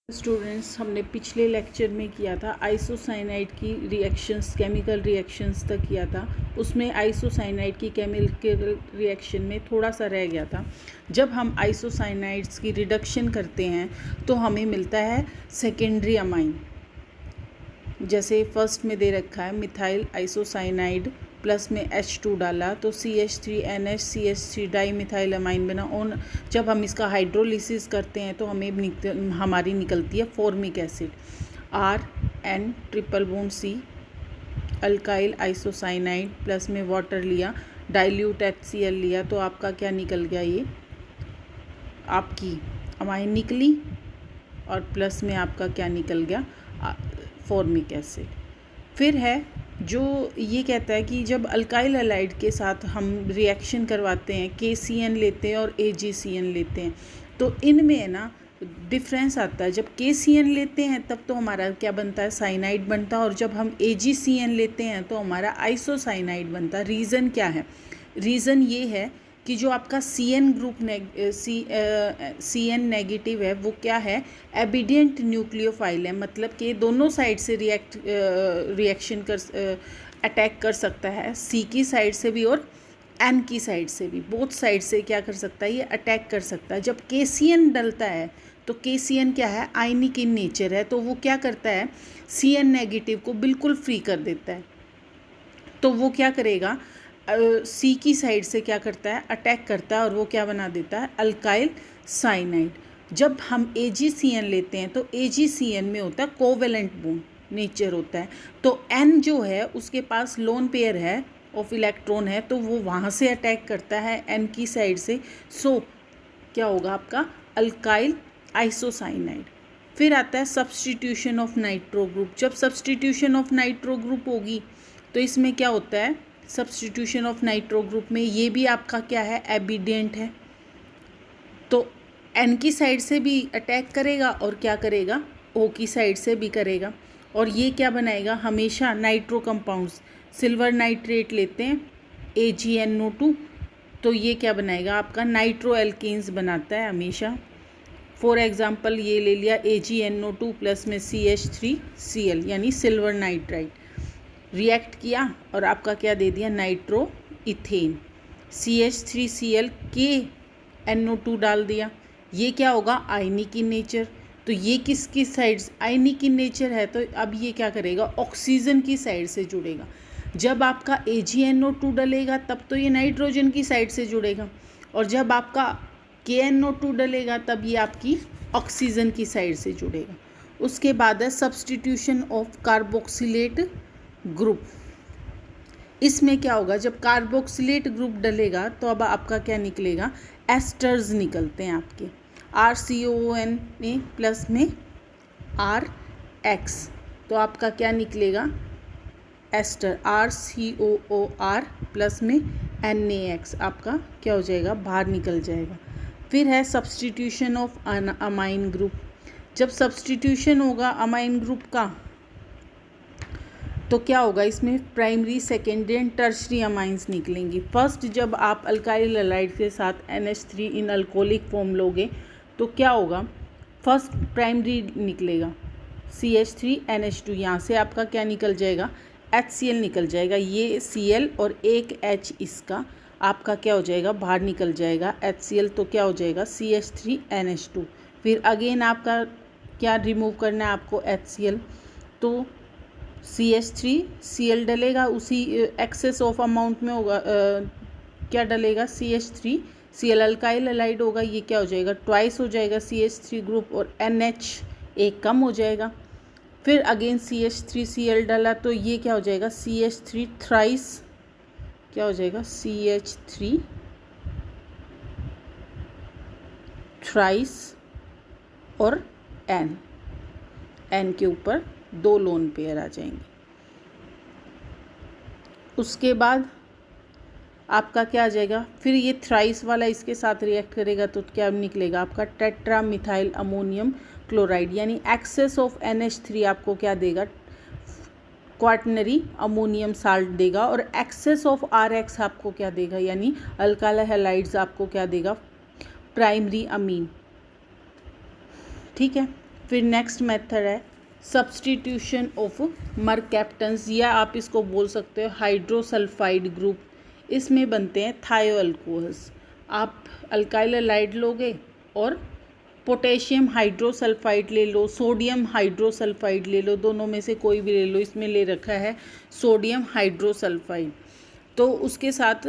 Students, हमने पिछले lecture में किया था आइसोसाइनाइड की रिएक्शंस, केमिकल रिएक्शंस तक किया था। उसमें आइसोसाइनाइड की केमिकल रिएक्शन में थोड़ा सा रह गया था। जब हम आइसोसाइनाइड्स की रिडक्शन करते हैं तो हमें मिलता है सेकेंडरी अमाइन। जैसे फर्स्ट में दे रखा है मिथाइल आइसोसाइनाइड प्लस में H2 डाला तो CH3NH CH3 di methyl amine बना। और जब हम इसका हाइड्रोलिसिस करते हैं तो हमारी निकलती है formic acid RN triple bond C alkyl isocyanide plus में वाटर लिया, डाइल्यूट HCl लिया तो आपका क्या निकल गया, ये आपकी अमाइन निकली और प्लस में आपका क्या निकल गया, फॉर्मिक एसिड। फिर है जो ये कहता है कि जब अल्काइल हैलाइड के साथ हम रिएक्शन करवाते हैं, KCN लेते हैं और AgCN लेते हैं, तो इनमें है ना डिफरेंस आता है। जब KCN लेते हैं तब तो हमारा क्या बनता है, साइनाइड बनता है, और जब हम AgCN लेते हैं तो हमारा आइसोसाइनाइड बनता है। रीज़न क्या है? रीज़न ये है कि जो आपका CN ग्रुप CN नेगेटिव है वो क्या है, एबिडेंट न्यूक्लियोफाइल है। मतलब कि दोनों साइड से रिएक्शन अटैक कर सकता है, C की साइड से भी और N की साइड से भी, बोथ साइड से क्या कर सकता है, ये अटैक कर सकता है। जब KCN डलता है तो KCN क्या है, आयनिक इन नेचर है, तो वो क्या करता है, CN नेगेटिव को बिल्कुल फ्री कर देता है। तो वो क्या करेगा, C की साइड से क्या करता है, अटैक करता है, और वो क्या बना देता है, अल्काइल साइनाइड। जब हम AgCN लेते हैं तो AgCN में होता है कोवेलेंट बॉन्ड नेचर होता है, तो N जो है उसके पास लोन पेयर है ऑफ इलेक्ट्रॉन है, तो वो वहाँ से अटैक करता है N की साइड से। सो क्या होगा आपका, अल्काइल आइसोसाइनाइड। फिर आता है सब्सटीट्यूशन ऑफ नाइट्रो ग्रुप। जब सब्सटीट्यूशन ऑफ नाइट्रो ग्रुप होगी तो इसमें क्या होता है, सब्सटीट्यूशन ऑफ नाइट्रो ग्रुप में ये भी आपका क्या है, एबिडेंट है, तो N की साइड से भी अटैक करेगा और क्या करेगा, O की साइड से भी करेगा, और ये क्या बनाएगा, हमेशा नाइट्रो कंपाउंड्स, सिल्वर नाइट्रेट लेते हैं AgNO2, तो ये क्या बनाएगा आपका, नाइट्रो एल्केन्स बनाता है हमेशा। फॉर एग्जांपल ये ले लिया AgNO2 प्लस में CH3Cl यानी सिल्वर नाइट्राइट, रिएक्ट किया और आपका क्या दे दिया, नाइट्रो इथेन, CH3Cl के NO2 डाल दिया। ये क्या होगा, आयनिक इन नेचर, तो ये किसकी साइड, आयनिक इन नेचर है, तो अब ये क्या करेगा, ऑक्सीजन की साइड से जुड़ेगा। जब आपका AgNO2 डलेगा तब तो ये नाइट्रोजन की साइड से जुड़ेगा, और जब आपका KNO2 डलेगा तब ये आपकी ऑक्सीजन की साइड से जुड़ेगा। उसके बाद है सब्सटीट्यूशन ऑफ कार्बोक्सिलेट ग्रुप। इसमें क्या होगा, जब कार्बोक्सिलेट ग्रुप डलेगा तो अब आपका क्या निकलेगा, एस्टर्स निकलते हैं आपके, RCON में प्लस में RX, तो आपका क्या निकलेगा, एस्टर RCOOR प्लस में NaX, आपका क्या हो जाएगा, बाहर निकल जाएगा। फिर है सब्सटीट्यूशन ऑफ अमाइन ग्रुप। जब सब्सटीट्यूशन होगा अमाइन ग्रुप का तो क्या होगा, इसमें primary, secondary and tertiary amines निकलेंगी। फर्स्ट जब आप अल्काइल हैलाइड के साथ NH3 इन अल्कोहलिक फॉर्म लोगे तो क्या होगा, फर्स्ट प्राइमरी निकलेगा CH3NH2, यहाँ से आपका क्या निकल जाएगा, HCl निकल जाएगा, ये Cl और एक H इसका आपका क्या हो जाएगा, बाहर निकल जाएगा HCl, तो क्या हो जाएगा CH3NH2। फिर अगेन आपका क्या रिमूव करना है आपको, HCl, तो CH3Cl डलेगा, उसी एक्सेस ऑफ अमाउंट में होगा, क्या डलेगा, CH3Cl अल्काइल हैलाइड होगा, ये क्या हो जाएगा, ट्वाइस हो जाएगा CH3 ग्रुप, और NH एक कम हो जाएगा। फिर अगेन CH3Cl डाला तो ये क्या हो जाएगा, CH3 थ्राइस, क्या हो जाएगा, CH3 थ्राइस, और N के ऊपर दो लोन पेयर आ जाएंगे। उसके बाद आपका क्या आ जाएगा, फिर ये थ्राइस वाला इसके साथ रिएक्ट करेगा तो क्या निकलेगा आपका, टेट्रा मिथाइल अमोनियम क्लोराइड, यानी एक्सेस ऑफ NH3 आपको क्या देगा, क्वाटनरी अमोनियम साल्ट देगा, और एक्सेस ऑफ RX आपको क्या देगा, यानी अल्काइल हैलाइड्स आपको क्या देगा, प्राइमरी अमीन। ठीक है। फिर नेक्स्ट मेथड है सब्सटीट्यूशन ऑफ मरकैप्टन्स, या आप इसको बोल सकते हो हाइड्रोसल्फाइड ग्रुप। इसमें बनते हैं थायोअल्कोहल्स। आप अल्काइल हैलाइड लोगे और पोटेशियम हाइड्रोसल्फाइड ले लो, सोडियम हाइड्रोसल्फाइड ले लो, दोनों में से कोई भी ले लो। इसमें ले रखा है सोडियम हाइड्रोसल्फाइड, तो उसके साथ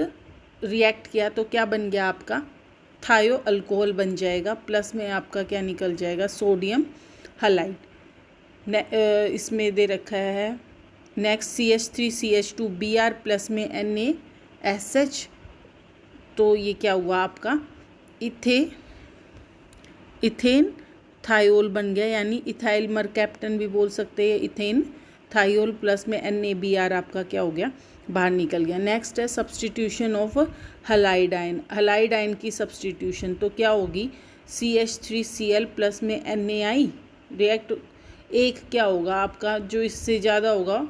रिएक्ट किया तो क्या बन गया आपका थायो अल्कोहल बन जाएगा, प्लस में आपका क्या निकल जाएगा सोडियम हलाइड। इसमें दे रखा है नेक्स्ट CH3CH2 Br प्लस में NaSH, तो ये क्या हुआ आपका इथेन थायोल बन गया, यानी इथाइल मरकैप्टन भी बोल सकते हैं। इथेन थायोल प्लस में NaBr आपका क्या हो गया बाहर निकल गया। नेक्स्ट है substitution of halide ion. Halide ion की सब्सटीट्यूशन तो क्या होगी CH3Cl प्लस में NaI रिएक्ट, एक क्या होगा आपका जो इससे ज़्यादा होगा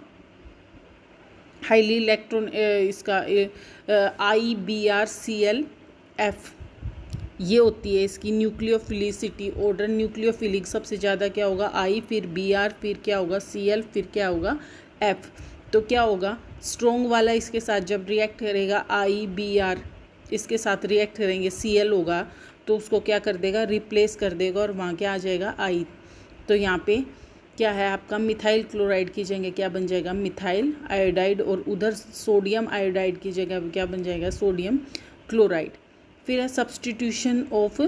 हाईली इलेक्ट्रॉन इसका IBrClF, ये होती है इसकी न्यूक्लियोफिलिसिटी ऑर्डर। न्यूक्लियोफिलिक सबसे ज़्यादा क्या होगा I, फिर Br, फिर क्या होगा Cl, फिर क्या होगा F। तो क्या होगा स्ट्रॉन्ग वाला इसके साथ जब रिएक्ट करेगा IBr, इसके साथ रिएक्ट करेंगे Cl होगा तो उसको क्या कर देगा रिप्लेस कर देगा और वहाँ क्या आ जाएगा I। तो यहाँ पे क्या है आपका मिथाइल क्लोराइड की जगह क्या बन जाएगा मिथाइल आयोडाइड, और उधर सोडियम आयोडाइड की जगह क्या बन जाएगा सोडियम क्लोराइड। फिर है सब्सटीट्यूशन ऑफ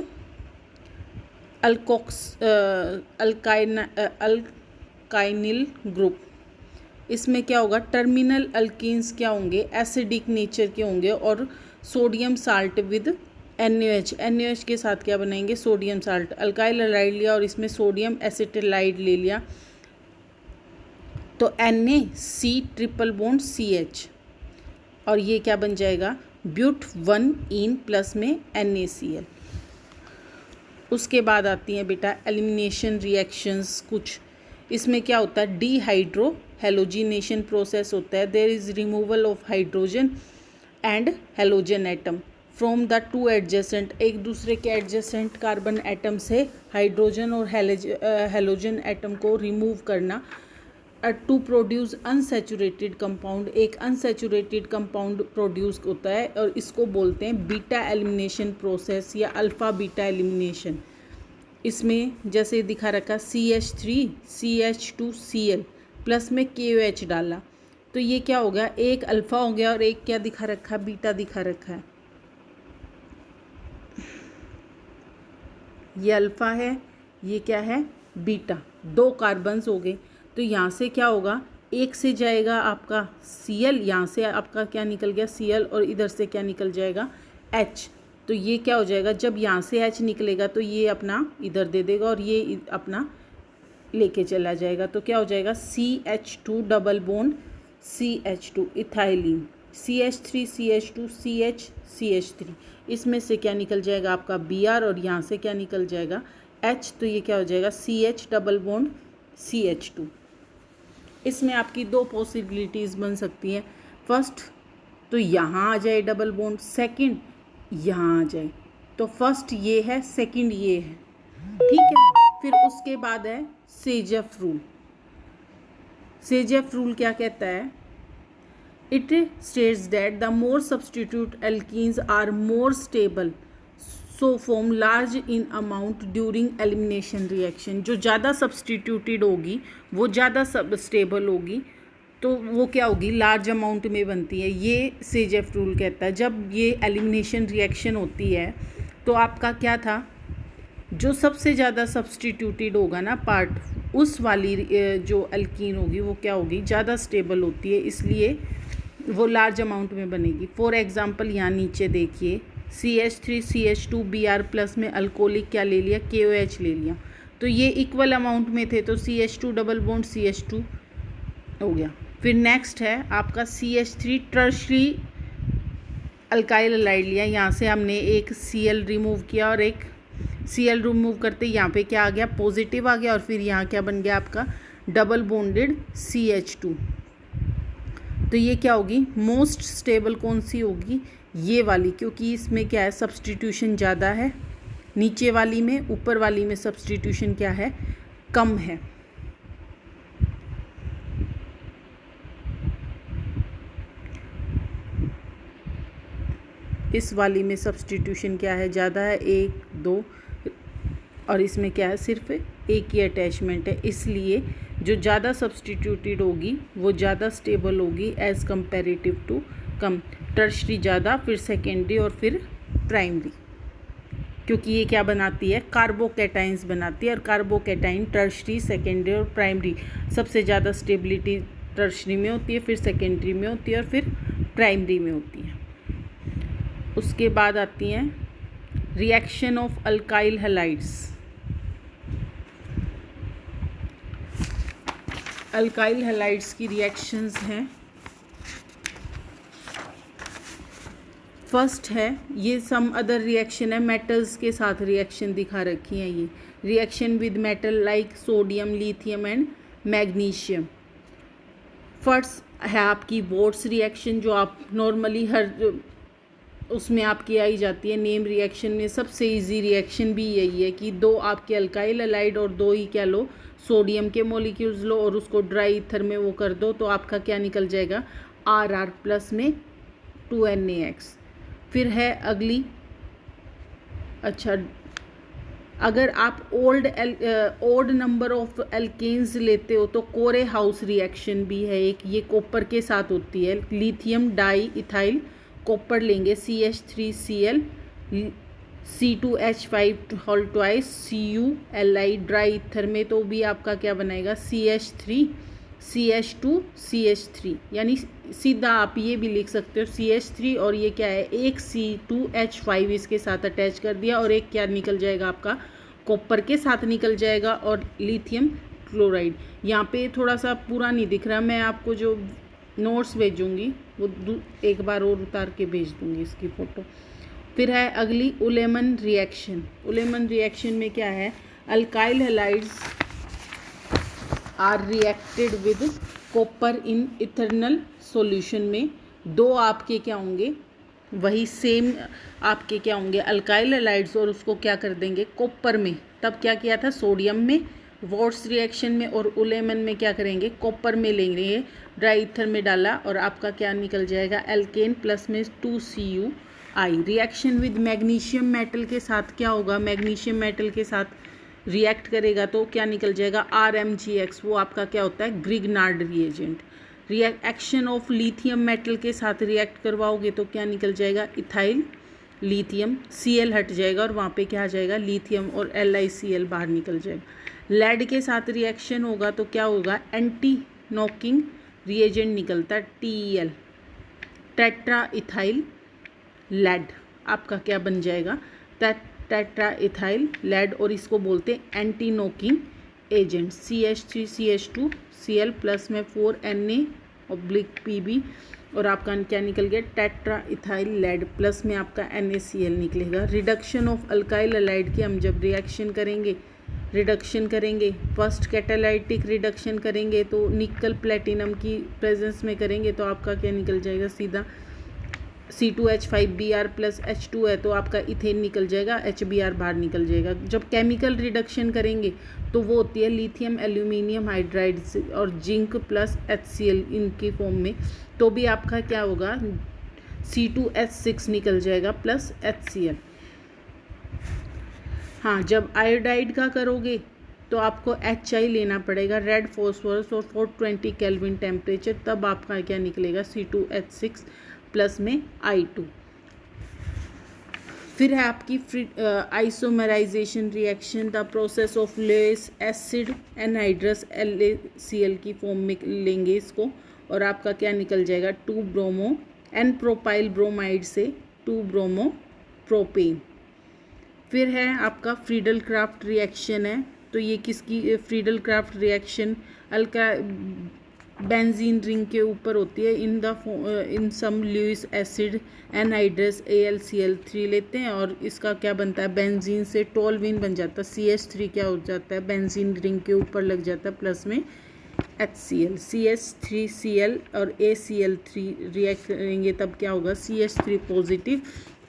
अल्काइनिल ग्रुप। इसमें क्या होगा टर्मिनल अल्कीन्स क्या होंगे एसिडिक नेचर के होंगे और सोडियम साल्ट विद NaOH के साथ क्या बनाएंगे सोडियम साल्ट। अल्काइल हैलाइड लिया और इसमें सोडियम एसिटाइलाइड ले लिया तो NaC ट्रिपल बॉन्ड CH, और ये क्या बन जाएगा ब्यूट-1-इन प्लस में NaCl। उसके बाद आती हैं बेटा एलिमिनेशन रिएक्शंस कुछ। इसमें क्या होता है डीहाइड्रो हेलोजिनेशन प्रोसेस होता है। There is removal of hydrogen and halogen atom from the two adjacent, एक दूसरे के एडजेसेंट कार्बन एटम से हाइड्रोजन और हेलोजन एटम को रिमूव करना टू प्रोड्यूस अनसैचुरेटेड कंपाउंड। एक अनसैचुरेटेड कंपाउंड प्रोड्यूस होता है और इसको बोलते हैं बीटा एलिमिनेशन प्रोसेस या अल्फ़ा बीटा एलिमिनेशन। इसमें जैसे दिखा रखा CH3CH2Cl प्लस में KOH डाला तो ये क्या हो गया एक अल्फ़ा हो गया और एक क्या दिखा रखा बीटा दिखा रखा है। ये अल्फ़ा है ये क्या है बीटा, दो कार्बन्स हो गए। तो यहाँ से क्या होगा एक से जाएगा आपका Cl, यहाँ से आपका क्या निकल गया Cl और इधर से क्या निकल जाएगा H। तो ये क्या हो जाएगा जब यहाँ से H निकलेगा तो ये अपना इधर दे देगा और ये अपना लेके चला जाएगा। तो क्या हो जाएगा CH2 double bond CH2 ethylene, CH3CH2 CH3, इसमें से क्या निकल जाएगा आपका Br और यहाँ से क्या निकल जाएगा H। तो ये क्या हो जाएगा CH डबल बॉन्ड CH2। इसमें आपकी दो पॉसिबिलिटीज़ बन सकती हैं। फर्स्ट तो यहाँ आ जाए डबल बॉन्ड, सेकंड यहाँ आ जाए। तो फर्स्ट ये है सेकंड ये है, ठीक है। फिर उसके बाद है सेजेफ रूल। सेजेफ रूल क्या कहता है it states that the more substitute alkenes are more stable so form large in amount during elimination reaction. जो ज़्यादा सब्सटीट्यूटेड होगी वो ज़्यादा स्टेबल होगी तो वो क्या होगी लार्ज अमाउंट में बनती है। ये सेजेफ रूल कहता है। जब ये एलिमिनेशन रिएक्शन होती है तो आपका क्या था जो सबसे ज़्यादा सब्सटीट्यूटेड होगा ना पार्ट, उस वाली जो एल्कीन होगी वो क्या होगी ज़्यादा स्टेबल होती है, इसलिए वो लार्ज अमाउंट में बनेगी। फॉर एग्जांपल यहाँ नीचे देखिए CH3CH2 Br प्लस में अल्कोहलिक क्या ले लिया KOH ले लिया, तो ये इक्वल अमाउंट में थे तो CH2 डबल बॉन्ड CH2 हो गया। फिर नेक्स्ट है आपका CH3 टर्शरी अल्काइल हैलाइड लिया, यहाँ से हमने एक Cl रिमूव किया और एक Cl रिमूव करते यहाँ पे क्या आ गया पॉजिटिव आ गया और फिर यहाँ क्या बन गया आपका डबल बॉन्डेड CH2। तो ये क्या होगी मोस्ट स्टेबल कौन सी होगी ये वाली, क्योंकि इसमें क्या है सब्सटीट्यूशन ज़्यादा है नीचे वाली में, ऊपर वाली में सब्सटीट्यूशन क्या है कम है। इस वाली में सब्स्टिट्यूशन क्या है, ज़्यादा है 1 2, और इसमें क्या है सिर्फ एक ही अटैचमेंट है, इसलिए जो ज़्यादा सब्स्टिट्यूटेड होगी वो ज़्यादा स्टेबल होगी एज़ कंपेरेटिव टू कम। टर्शरी ज़्यादा, फिर सेकेंडरी और फिर प्राइमरी, क्योंकि ये क्या बनाती है, कार्बोकैटाइंस बनाती है, और कार्बोकैटाइन टर्शरी, सेकेंडरी और प्राइमरी, सबसे ज़्यादा स्टेबिलिटी टर्शरी में होती है, फिर सेकेंडरी में होती है और फिर प्राइमरी में होती है। उसके बाद आती हैं reaction of alkyl halides. Alkyl halides की रिएक्शंस हैं, फर्स्ट है ये सम अदर रिएक्शन है, मेटल्स के साथ रिएक्शन दिखा रखी है, ये reaction with metal like sodium, lithium and magnesium. First है आपकी वोट्स रिएक्शन, जो आप नॉर्मली हर उसमें आपकी आई जाती है, नेम रिएक्शन में सबसे इजी रिएक्शन भी यही है कि दो आपके अल्काइल हैलाइड और दो ही क्या लो, सोडियम के मॉलिक्यूल्स लो और उसको ड्राई ईथर में वो कर दो, तो आपका क्या निकल जाएगा, RR प्लस में 2NaX। फिर है अगली, अच्छा अगर आप ओल्ड नंबर ऑफ एल्केन्स लेते हो तो कोरे हाउस रिएक्शन भी है एक, ये कॉपर के साथ होती है, लिथियम डाई इथाइल कॉपर लेंगे CH3Cl C2H5 whole twice CuLi dry ether में, तो भी आपका क्या बनाएगा CH3 CH2 CH3, यानी सीधा आप ये भी लिख सकते हो CH3 और ये क्या है, एक C2H5 इसके साथ अटैच कर दिया और एक क्या निकल जाएगा आपका कॉपर के साथ निकल जाएगा और लिथियम क्लोराइड। यहाँ पे थोड़ा सा पूरा नहीं दिख रहा, मैं आपको जो नोट्स भेजूंगी वो एक बार और उतार के भेज दूंगी इसकी फ़ोटो। फिर है अगली उलेमन रिएक्शन। उलेमन रिएक्शन में क्या है, alkyl halides are reacted with copper in ethanol solution में, दो आपके क्या होंगे, वही सेम आपके क्या होंगे अल्काइल हैलाइड्स, और उसको क्या कर देंगे कॉपर में। तब क्या किया था, सोडियम में वॉट्स रिएक्शन में, और उलेमन में क्या करेंगे, कॉपर में लेंगे, ड्राई ईथर में डाला और आपका क्या निकल जाएगा, एल्केन प्लस में 2CuI। Reaction with magnesium metal के साथ क्या होगा, मैग्नीशियम मेटल के साथ रिएक्ट करेगा तो क्या निकल जाएगा, RMgX, वो आपका क्या होता है, Grignard reagent. Reaction of lithium metal के साथ रिएक्ट करवाओगे तो क्या निकल जाएगा, इथाइल लिथियम, Cl हट जाएगा और वहाँ पे क्या आ जाएगा, लिथियम और LiCl बाहर निकल जाएगा। लेड के साथ रिएक्शन होगा तो क्या होगा, एंटी नॉकिंग रिएजेंट निकलता है TeL, टेट्रा इथाइल लेड, आपका क्या बन जाएगा, टेट्रा इथाइल लेड, और इसको बोलते हैं anti knocking agent. CH3CH2Cl plus में 4Na/Pb, और आपका क्या निकल गया, टेट्रा इथाइल लेड प्लस में आपका NaCl निकलेगा। रिडक्शन ऑफ अल्काइल हैलाइड की हम जब रिएक्शन करेंगे, रिडक्शन करेंगे, फर्स्ट कैटालाइटिक रिडक्शन करेंगे तो निकल प्लेटिनम की प्रेजेंस में करेंगे तो आपका क्या निकल जाएगा, सीधा C2H5Br प्लस H2 है तो आपका इथेन निकल जाएगा, HBr बाहर निकल जाएगा। जब केमिकल रिडक्शन करेंगे तो वो होती है लिथियम एल्यूमिनियम हाइड्राइड और जिंक प्लस HCl इनकी फॉर्म में, तो भी आपका क्या होगा, C2H6 निकल जाएगा प्लस HCl। हाँ, जब आयोडाइड का करोगे तो आपको HI लेना पड़ेगा, रेड फॉस्फोरस, और 420 केल्विन टेम्परेचर, तब आपका क्या निकलेगा, C2H6 प्लस में I2। फिर है आपकी isomerization reaction, the process of less acid anhydrous LaCl की फॉर्म में लेंगे इसको, और आपका क्या निकल जाएगा, 2 ब्रोमो एन प्रोपाइल ब्रोमाइड से 2 ब्रोमो प्रोपेन। फिर है आपका फ्रीडल क्राफ्ट रिएक्शन है, तो ये किसकी, Friedel craft reaction Alka benzene ring के ऊपर होती है, इन सम लुइस एसिड एनहाइड्रस AlCl3 लेते हैं और इसका क्या बनता है, बेंजीन से टोल्यूइन बन जाता है, CH3 क्या हो जाता है, बेंजीन रिंग के ऊपर लग जाता है प्लस में HCl, CH3Cl और ACl3 रिएक्ट करेंगे तब क्या होगा, CH3 पॉजिटिव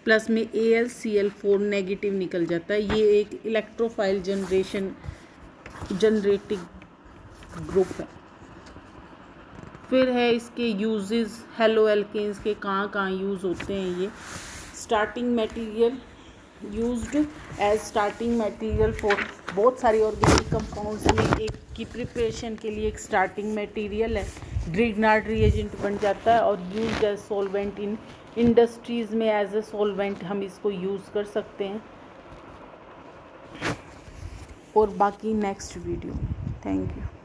प्लस में AlCl4 नेगेटिव निकल जाता है। ये एक इलेक्ट्रोफाइल जनरेशन जनरेटिंग ग्रुप है। फिर है इसके यूजेस, हेलो एल्केन्स के कहाँ कहाँ यूज़ होते हैं ये। Starting material, used as starting material for बहुत सारी ऑर्गेनिक कंपाउंड्स में एक की प्रिपरेशन के लिए एक स्टार्टिंग मटेरियल है। ग्रिग्नार्ड रिएजेंट बन जाता है और used as solvent in industries में एज ए सॉल्वेंट हम इसको यूज़ कर सकते हैं। और बाकी नेक्स्ट वीडियो में। Thank you.